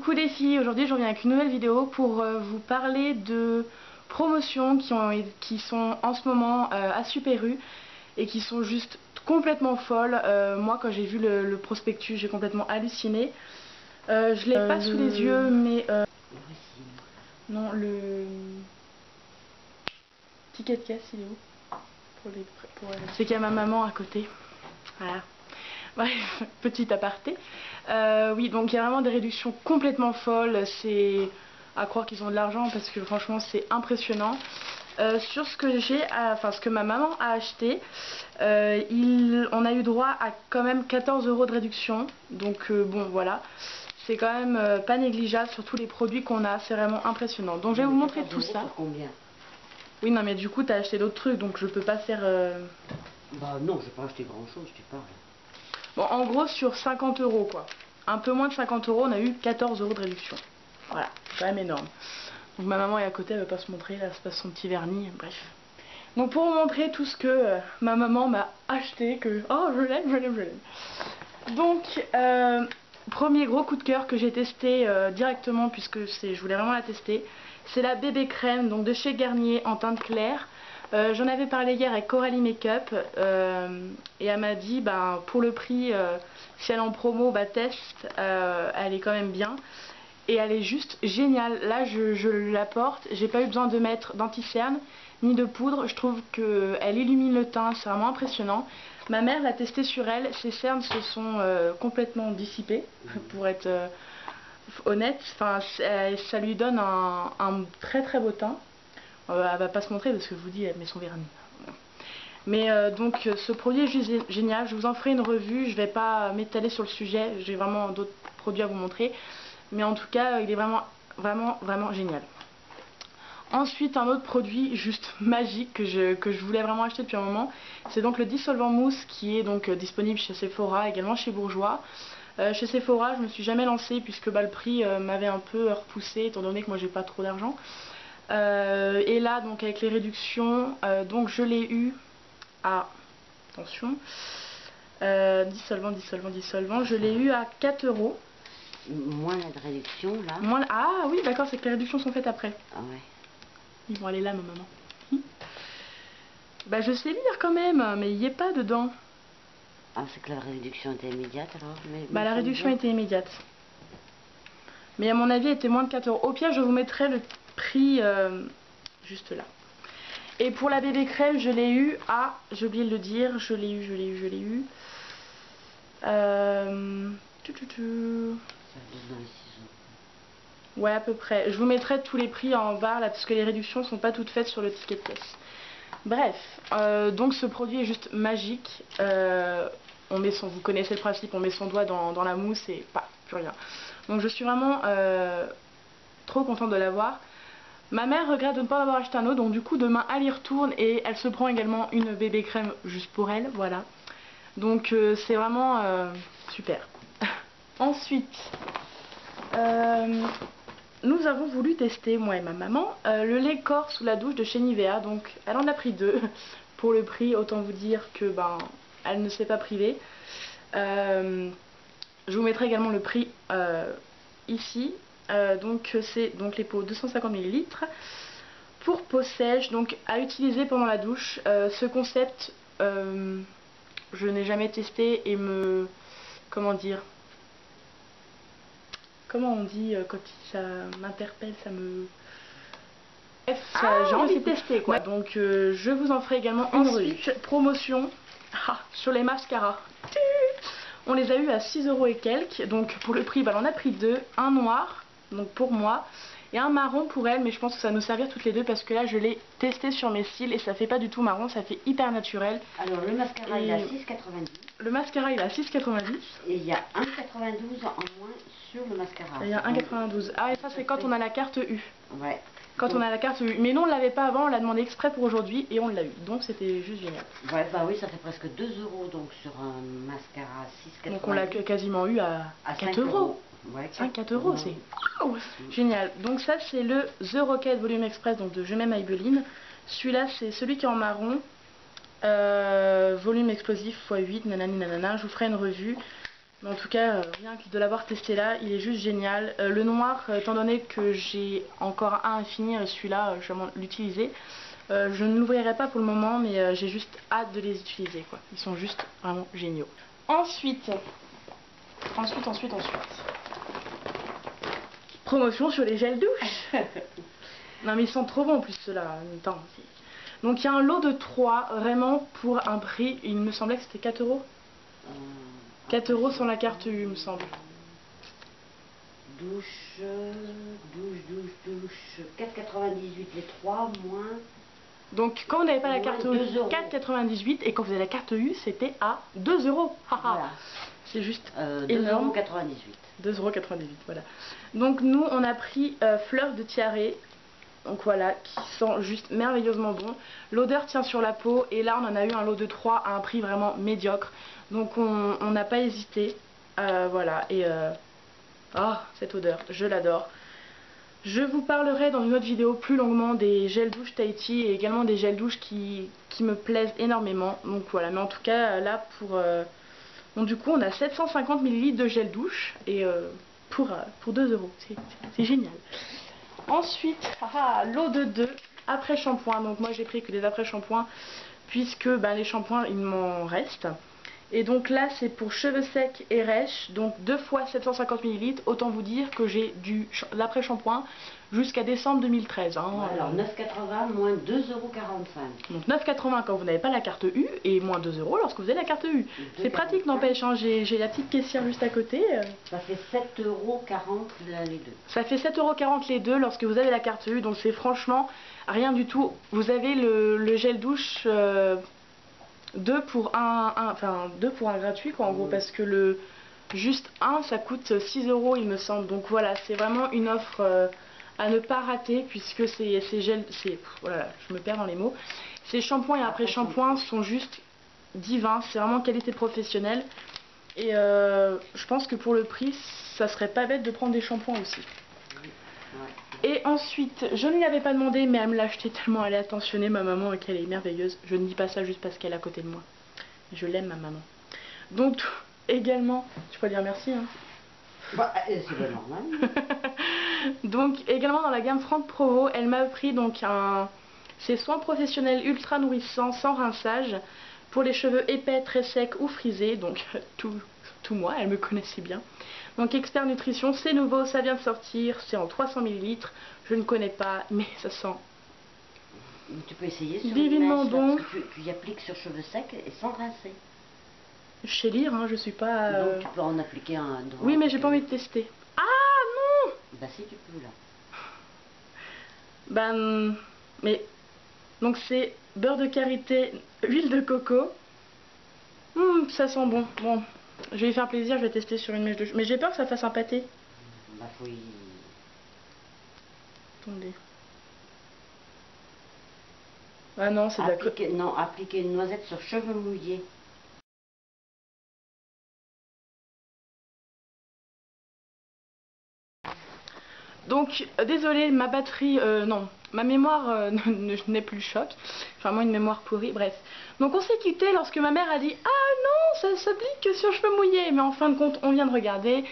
Coucou les filles, aujourd'hui je reviens avec une nouvelle vidéo pour vous parler de promotions qui sont en ce moment à Super U et qui sont juste complètement folles. Moi quand j'ai vu le prospectus j'ai complètement halluciné. Je l'ai pas sous les yeux mais non, le ticket de caisse il est où c'est qu'il y a ma maman à côté. Voilà. Bref, petit aparté. Oui, donc il y a vraiment des réductions complètement folles. C'est à croire qu'ils ont de l'argent parce que franchement c'est impressionnant. Sur ce que ce que ma maman a acheté, on a eu droit à quand même 14 € de réduction. Donc bon voilà, c'est quand même pas négligeable sur tous les produits qu'on a. C'est vraiment impressionnant. Donc je vais vous montrer tout ça. Combien? Oui, non mais du coup t'as acheté d'autres trucs donc je peux pas faire... Bah non, j'ai pas acheté grand chose, tu parles. Bon, en gros, sur 50 € quoi. Un peu moins de 50 €, on a eu 14 € de réduction. Voilà, c'est quand même énorme. Donc ma maman est à côté, elle veut pas se montrer, là, elle se passe son petit vernis, bref. Donc pour vous montrer tout ce que ma maman m'a acheté, que... Oh, je l'aime, je l'aime, je l'aime. Donc, premier gros coup de cœur que j'ai testé directement, puisque je voulais vraiment la tester. C'est la bébé crème, donc de chez Garnier, en teinte claire. J'en avais parlé hier avec Coralie Makeup et elle m'a dit pour le prix, si elle est en promo, teste, elle est quand même bien et elle est juste géniale. Là je la porte, j'ai pas eu besoin de mettre d'anti-cerne ni de poudre, je trouve qu'elle illumine le teint, c'est vraiment impressionnant. Ma mère l'a testé sur elle, ses cernes se sont complètement dissipées pour être honnête, enfin, ça lui donne un très très beau teint. Elle va pas se montrer parce que je vous dis elle met son vernis. Mais donc ce produit est juste génial, je vous en ferai une revue, je vais pas m'étaler sur le sujet, j'ai vraiment d'autres produits à vous montrer. Mais en tout cas il est vraiment vraiment génial. Ensuite un autre produit juste magique que je voulais vraiment acheter depuis un moment, c'est donc le dissolvant mousse qui est donc disponible chez Sephora, également chez Bourjois. Chez Sephora je me suis jamais lancée puisque le prix m'avait un peu repoussé étant donné que moi j'ai pas trop d'argent. Et là donc avec les réductions donc je l'ai eu à attention dissolvant, je l'ai eu à 4 €. Moins la réduction là. Ah oui d'accord, c'est que les réductions sont faites après. Ah ouais. Ils vont aller là ma maman. Je sais lire quand même mais il n'y est pas dedans. Ah c'est que la réduction était immédiate alors la réduction était immédiate. Mais à mon avis elle était moins de 4 €. Au pire je vous mettrai le prix juste là. Et pour la bébé crème, je l'ai eu à... J'ai oublié de le dire, je l'ai eu. Ouais, à peu près. Je vous mettrai tous les prix en barre là, parce que les réductions sont pas toutes faites sur le ticket de caisse. Bref, donc ce produit est juste magique. Vous connaissez le principe, on met son doigt dans la mousse et plus rien. Donc je suis vraiment trop contente de l'avoir. Ma mère regrette de ne pas en avoir acheté un autre, donc du coup demain elle y retourne et elle se prend également une bébé crème juste pour elle, voilà. Donc c'est vraiment super. Ensuite, nous avons voulu tester, moi et ma maman, le lait corps sous la douche de chez Nivea. Donc elle en a pris 2 pour le prix, autant vous dire que elle ne s'est pas privée. Je vous mettrai également le prix ici. Donc c'est les pots 250 ml pour peau sèche, donc à utiliser pendant la douche. Ce concept je n'ai jamais testé et comment on dit quand ça m'interpelle, ça me... Bref, j'ai envie de tester quoi. Donc je vous en ferai également une revue. Promotion sur les mascaras. On les a eu à 6 € et quelques, donc pour le prix, on en a pris 2, un noir, donc pour moi, et un marron pour elle, mais je pense que ça va nous servir toutes les deux parce que là je l'ai testé sur mes cils et ça fait pas du tout marron, ça fait hyper naturel. Alors le mascara il est à 6,90. Le mascara il est à 6,90. Et il y a 1,92 en moins sur le mascara. Il y a 1,92. Ah et ça c'est quand on a la carte U. Ouais. Quand on a la carte U. Mais nous on ne l'avait pas avant, on l'a demandé exprès pour aujourd'hui et on l'a eu. Donc c'était juste génial. Ouais, oui, ça fait presque 2 € donc sur un mascara 6,90. Donc on l'a quasiment eu à 4 €. Ouais, 4 €, c'est génial. Donc ça c'est le The Rocket Volume Express donc de Je m'aime Maybelline. Celui-là c'est celui qui est en marron. Volume explosif x8, nanani nanana. Je vous ferai une revue. Mais en tout cas, rien que de l'avoir testé là, il est juste génial. Le noir, étant donné que j'ai encore un à finir et celui-là, je vais l'utiliser. Je ne l'ouvrirai pas pour le moment, mais j'ai juste hâte de les utiliser, quoi. Ils sont juste vraiment géniaux. Ensuite. Promotion sur les gels douche. Non mais ils sont trop bons en plus ceux-là en même temps. Donc il y a un lot de 3 vraiment pour un prix, il me semblait que c'était 4 euros. 4 euros sur la carte U, il me semble. Douche, 4,98 les 3 moins. Donc quand vous n'avez pas la moins carte U, 4,98 et quand vous avez la carte U, c'était à 2 euros. Voilà. C'est juste énorme. 2,98 €. 2,98 €, voilà. Donc nous on a pris fleurs de tiare. Donc voilà, qui sent juste merveilleusement bon. L'odeur tient sur la peau et là on en a eu un lot de 3 à un prix vraiment médiocre. Donc on n'a pas hésité. Voilà, et oh, cette odeur, je l'adore. Je vous parlerai dans une autre vidéo plus longuement des gels douche Tahiti et également des gels douche qui me plaisent énormément. Donc voilà, mais en tout cas là pour... Donc du coup on a 750 ml de gel douche et pour 2 euros, c'est génial. Ensuite, l'eau de 2 après shampoing. Donc moi j'ai pris que des après shampoings puisque les shampoings il m'en reste. Et donc là c'est pour cheveux secs et rêches, donc 2 fois 750 ml. Autant vous dire que j'ai du l'après shampoing jusqu'à décembre 2013. Hein. Alors 9,80 moins 2,45 €. Donc 9,80 quand vous n'avez pas la carte U et moins 2 € lorsque vous avez la carte U. C'est pratique n'empêche, hein. J'ai la petite caissière juste à côté. Ça fait 7,40 € les deux. Ça fait 7,40 € les deux lorsque vous avez la carte U, donc c'est franchement rien du tout. Vous avez le gel douche 2 pour 1 gratuit quoi en gros, parce que le juste 1 ça coûte 6 € il me semble. Donc voilà, c'est vraiment une offre à ne pas rater puisque ces gels, voilà, je me perds dans les mots. Ces shampoings et après shampoings sont juste divins, c'est vraiment qualité professionnelle. Et je pense que pour le prix, ça serait pas bête de prendre des shampoings aussi. Et ensuite, je ne lui avais pas demandé, mais elle me l'a acheté tellement elle est attentionnée, ma maman, et qu'elle est merveilleuse. Je ne dis pas ça juste parce qu'elle est à côté de moi. Je l'aime, ma maman. Donc, également, je peux dire merci, hein. Bah, c'est pas normal. Donc, également dans la gamme Franck Provo, elle m'a pris donc ces soins professionnels ultra nourrissants sans rinçage pour les cheveux épais, très secs ou frisés. Donc, tout moi, elle me connaissait bien. Donc Expert Nutrition, c'est nouveau, ça vient de sortir, c'est en 300 ml. Je ne connais pas, mais ça sent tu peux essayer sur divinement une mèche, bon. Parce que tu y appliques sur cheveux secs et sans rincer. Je sais lire, hein, je suis pas... Donc tu peux en appliquer un... Oui, mais j'ai pas envie de tester. Ah non! Bah si tu peux là. Mais... Donc c'est beurre de karité, huile de coco. Ça sent bon. Bon, je vais lui faire plaisir, je vais tester sur une mèche de cheveux. Mais j'ai peur que ça fasse un pâté. Bah faut y... Attendez. Ah non, c'est d'accord. Non, appliquer une noisette sur cheveux mouillés. Donc, désolé, ma batterie, non, ma mémoire n'est plus choc. Enfin, moi, une mémoire pourrie, bref. Donc, on s'est quitté lorsque ma mère a dit « Ah non, ça s'applique sur cheveux mouillés !» Mais en fin de compte, on vient de regarder.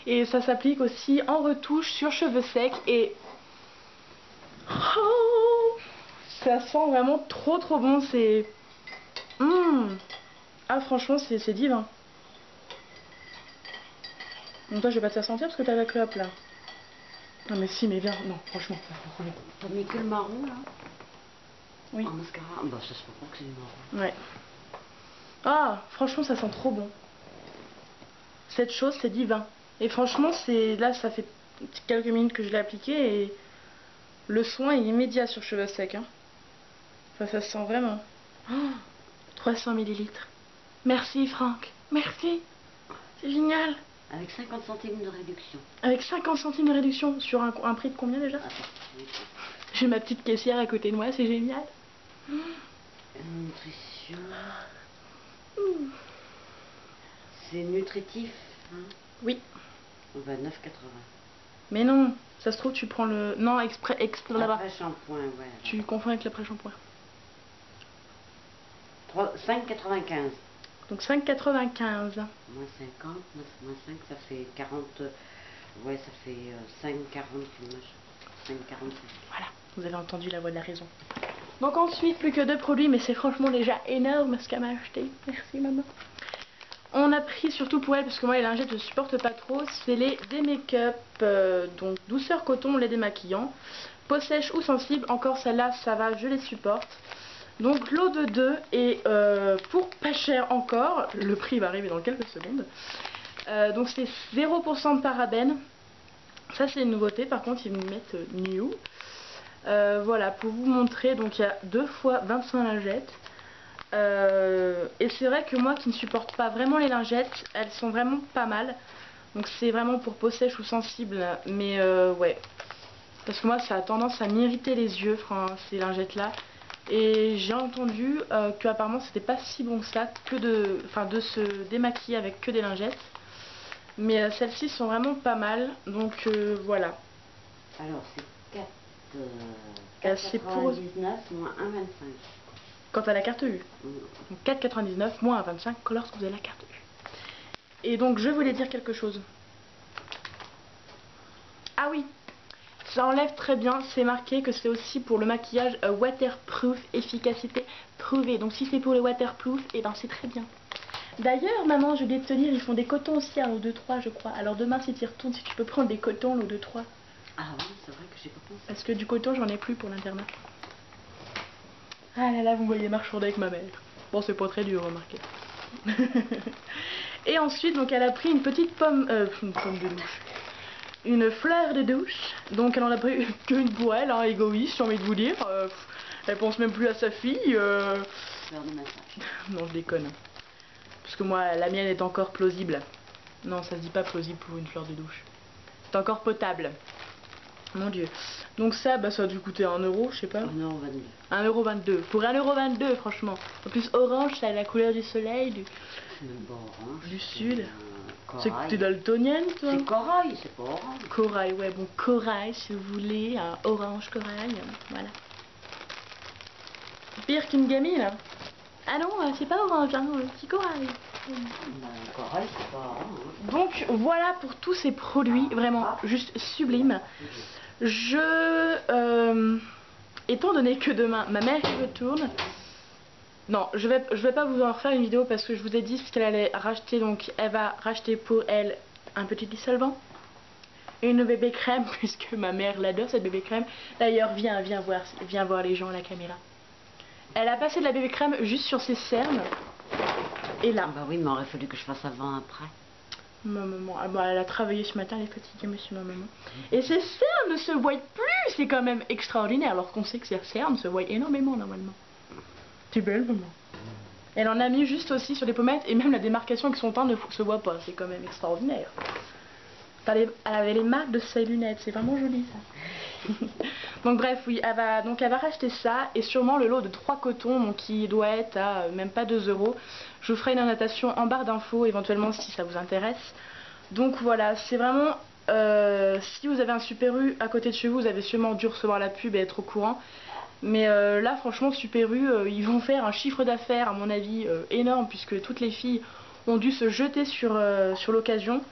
Et ça s'applique aussi en retouche sur cheveux secs. Et... Oh, ça sent vraiment trop bon. C'est... Ah, franchement, c'est divin. Donc toi, je vais pas te faire sentir parce que t'as la clope, là. Non mais si, mais viens, non, franchement. T'as mis que le marron là? Oui. En mascara? Bah ça se voit pas que c'est du marron. Ouais. Ah, franchement, ça sent trop bon. Cette chose, c'est divin. Et franchement, là, ça fait quelques minutes que je l'ai appliqué et le soin est immédiat sur cheveux secs. Hein. Enfin, ça se sent vraiment. Oh, 300 ml. Merci, Franck. Merci. C'est génial. Avec 50 centimes de réduction. Avec 50 centimes de réduction sur un prix de combien déjà? J'ai ma petite caissière à côté de moi, c'est génial. Nutrition. C'est nutritif, hein? Oui. On va 9,80. Mais non, ça se trouve tu prends le... Non, exprès là-bas. Après shampoing, ouais. Tu confonds avec l'après shampoing. 5,95. Donc 5,95. Moins 50, 9 moins 5, ça fait 40. Ouais, ça fait 5,40. 5,45. Voilà, vous avez entendu la voix de la raison. Donc ensuite, plus que 2 produits, mais c'est franchement déjà énorme ce qu'elle m'a acheté. Merci maman. On a pris surtout pour elle, parce que moi les lingettes je supporte pas trop, c'est les des make-up, donc douceur coton, lait démaquillant, peau sèche ou sensible, encore celle-là ça va, je les supporte. Donc l'eau de 2 et pour pas cher encore, le prix va arriver dans quelques secondes. Donc c'est 0% de parabènes, ça c'est une nouveauté, par contre ils me mettent new. Voilà, pour vous montrer, donc il y a 2 fois 25 lingettes. Et c'est vrai que moi qui ne supporte pas vraiment les lingettes, elles sont vraiment pas mal. Donc c'est vraiment pour peau sèche ou sensible, mais ouais. Parce que moi ça a tendance à m'irriter les yeux, ces lingettes là. Et j'ai entendu que apparemment c'était pas si bon que ça, que de se démaquiller avec que des lingettes. Mais celles-ci sont vraiment pas mal, donc voilà. Alors c'est 4,99 moins 1,25. Quant à la carte U. Donc 4,99 moins 1,25 lorsque vous avez la carte U. Et donc je voulais dire quelque chose. Ah oui, ça enlève très bien, c'est marqué que c'est aussi pour le maquillage waterproof, efficacité prouvée. Donc si c'est pour le waterproof, et ben c'est très bien. D'ailleurs maman, je voulais te dire, ils font des cotons aussi à l'eau de 3 je crois. Alors demain si tu y retournes, si tu peux prendre des cotons l'eau de 3. Ah oui, c'est vrai que j'ai pas pensé. Parce que du coton j'en ai plus pour l'internat. Ah là là, vous me voyez marchander avec ma mère. Bon, c'est pas très dur, remarquez. Et ensuite, donc elle a pris une petite pomme de douche. Une fleur de douche. Donc elle en a pris qu'une pour elle, hein, égoïste, j'ai envie de vous dire. Elle pense même plus à sa fille. Fleur de massage. Non, je déconne. Parce que moi, la mienne est encore plausible. Non, ça se dit pas plausible pour une fleur de douche. C'est encore potable. Mon dieu. Donc ça, bah, ça a dû coûter 1 euro, je sais pas. 1,22 €. 1,22 €. Pour 1,22 € franchement. En plus orange, ça a la couleur du soleil, du sud. C'est que t'es daltonienne toi? C'est corail, c'est pas orange. Corail, ouais, bon corail si vous voulez, orange corail, voilà. Pire qu'une gamine là. Ah non, c'est pas orange, hein, c'est corail. Corail, c'est pas orange. Donc voilà pour tous ces produits, vraiment juste sublimes. Étant donné que demain ma mère y retourne, non, je vais pas vous en refaire une vidéo parce que je vous ai dit ce qu'elle allait racheter. Donc elle va racheter pour elle un petit dissolvant, une bébé crème puisque ma mère l'adore cette bébé crème. D'ailleurs viens voir les gens à la caméra. Elle a passé de la bébé crème juste sur ses cernes et là. Bah oui, mais il aurait fallu que je fasse avant après. Ma maman, elle a travaillé ce matin, elle est fatiguée, monsieur ma maman. Et ses cernes ne se voient plus, c'est quand même extraordinaire, alors qu'on sait que ses cernes se voient énormément normalement. T'es belle maman. Elle en a mis juste aussi sur les pommettes et même la démarcation avec son teint ne se voit pas, c'est quand même extraordinaire. Elle avait les marques de ses lunettes, c'est vraiment joli ça. Donc bref, oui, elle va racheter ça et sûrement le lot de 3 cotons donc, qui doit être à même pas 2 €. Je vous ferai une annotation en barre d'infos éventuellement si ça vous intéresse. Donc voilà, c'est vraiment, si vous avez un Super U à côté de chez vous, vous avez sûrement dû recevoir la pub et être au courant. Mais là franchement Super U, ils vont faire un chiffre d'affaires à mon avis énorme puisque toutes les filles ont dû se jeter sur l'occasion.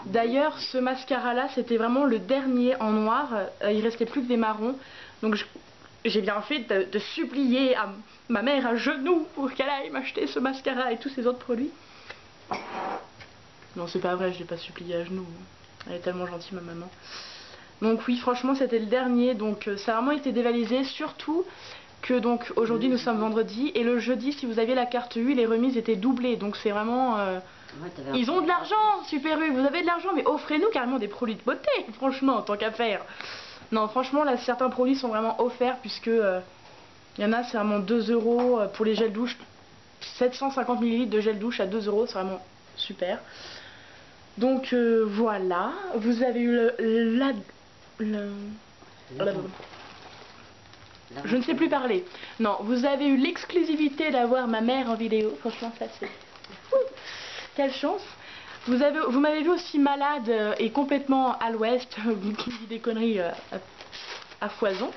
D'ailleurs ce mascara là c'était vraiment le dernier en noir, il restait plus que des marrons. Donc j'ai bien fait de supplier à ma mère à genoux pour qu'elle aille m'acheter ce mascara et tous ces autres produits. Non c'est pas vrai, je l'ai pas supplié à genoux, elle est tellement gentille ma maman. Donc oui franchement c'était le dernier, donc ça a vraiment été dévalisé, surtout que donc aujourd'hui nous sommes vendredi et le jeudi si vous aviez la carte U les remises étaient doublées, donc c'est vraiment ils ont de l'argent Super U, vous avez de l'argent mais offrez-nous carrément des produits de beauté franchement tant qu'à faire. Non franchement là certains produits sont vraiment offerts puisque il y en a c'est vraiment 2 € pour les gels douche, 750 ml de gel douche à 2 €, c'est vraiment super. Donc voilà, vous avez eu je ne sais plus parler. Non, vous avez eu l'exclusivité d'avoir ma mère en vidéo. Franchement, ça c'est... Quelle chance. Vous m'avez vu aussi malade et complètement à l'ouest, qui dit des conneries à foison.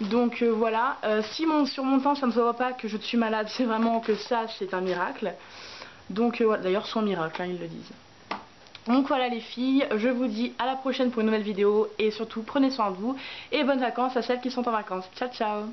Donc voilà, si sur mon teint ça ne se voit pas que je suis malade, c'est vraiment que ça, c'est un miracle. Donc voilà, d'ailleurs soin miracle, hein, ils le disent. Donc voilà les filles, je vous dis à la prochaine pour une nouvelle vidéo et surtout prenez soin de vous et bonnes vacances à celles qui sont en vacances. Ciao ciao.